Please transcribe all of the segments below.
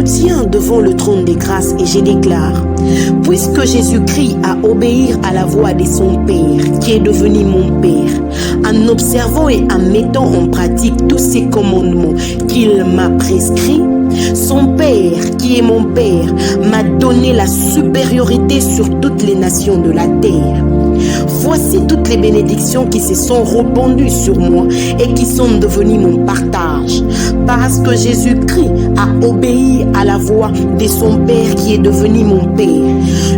me tiens devant le trône des grâces et je déclare, puisque Jésus-Christ a obéi à la voix de son Père, qui est devenu mon Père, en observant et en mettant en pratique tous ces commandements qu'il m'a prescrits, son Père, qui est mon Père, m'a donné la supériorité sur toutes les nations de la terre. Voici toutes les bénédictions qui se sont répandues sur moi et qui sont devenues mon partage. Parce que Jésus-Christ a obéi à la voix de son Père qui est devenu mon Père.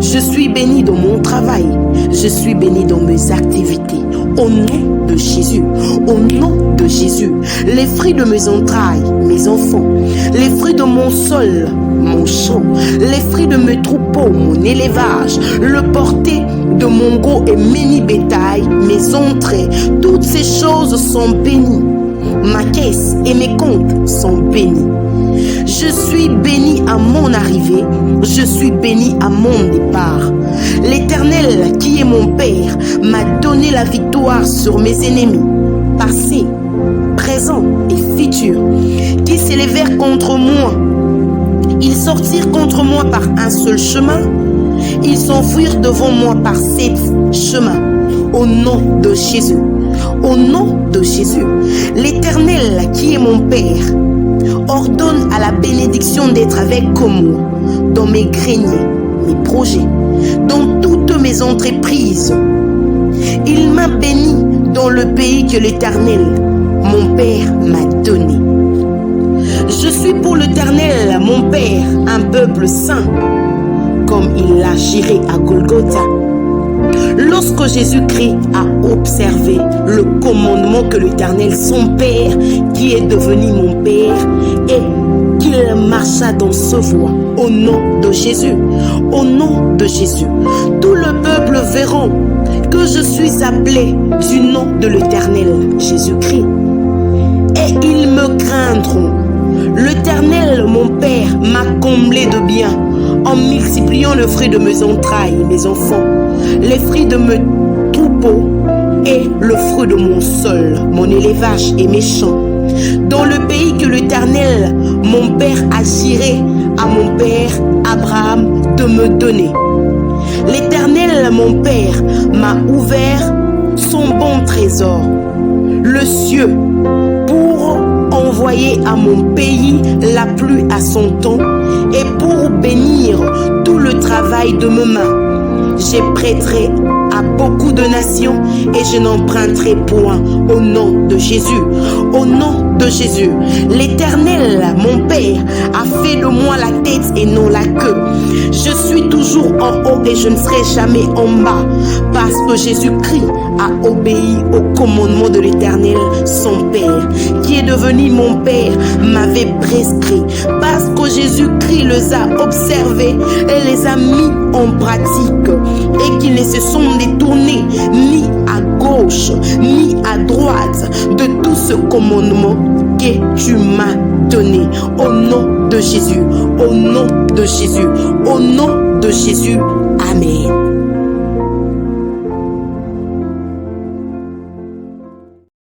Je suis béni dans mon travail. Je suis béni dans mes activités. Au nom de Jésus, au nom de Jésus, les fruits de mes entrailles, mes enfants, les fruits de mon sol, mon champ, les fruits de mes troupeaux, mon élevage, le porté de mon gros et mini bétail, mes entrées, toutes ces choses sont bénies. Ma caisse et mes comptes sont bénis. Je suis béni à mon arrivée, je suis béni à mon départ. L'Éternel, qui est mon Père, m'a donné la victoire sur mes ennemis, passés, présents et futurs, qui s'élevèrent contre moi. Ils sortirent contre moi par un seul chemin, ils s'enfuirent devant moi par 7 chemins. Au nom de Jésus, au nom de Jésus, l'Éternel, qui est mon Père, ordonne à la bénédiction d'être avec moi dans mes greniers, mes projets, dans toutes mes entreprises. Il m'a béni dans le pays que l'Éternel, mon Père, m'a donné. Je suis pour l'Éternel, mon Père, un peuple saint, comme il l'a juré à Golgotha. Lorsque Jésus-Christ a observé le commandement que l'Éternel, son Père, qui est devenu mon Père, et qu'il marcha dans ce voie, au nom de Jésus, au nom de Jésus, tout le peuple verra que je suis appelé du nom de l'Éternel, Jésus-Christ, et ils me craindront. L'Éternel, mon Père, m'a comblé de bien en multipliant le fruit de mes entrailles, mes enfants, les fruits de mes troupeaux et le fruit de mon sol, mon élevage et mes champs. Dans le pays que l'Éternel, mon Père, a juré à mon Père Abraham de me donner. L'Éternel, mon Père, m'a ouvert son bon trésor, le ciel, pour envoyer à mon pays la pluie à son temps et pour bénir tout le travail de mes mains. Je prêterai à beaucoup de nations et je n'emprunterai point. Au nom de Jésus, au nom de Jésus, l'Éternel, mon Père, a fait de moi la tête et non la queue. Je suis toujours en haut et je ne serai jamais en bas, parce que Jésus-Christ a obéi au commandement de l'Éternel, son Père, qui est devenu mon Père, m'avait prescrit, parce que Jésus-Christ les a observés et les a mis en pratique, et qu'ils ne se sont détournés ni à gauche ni à droite de tout ce commandement que tu m'as donné. Au nom de Jésus, au nom de Jésus, au nom de Jésus. Amen.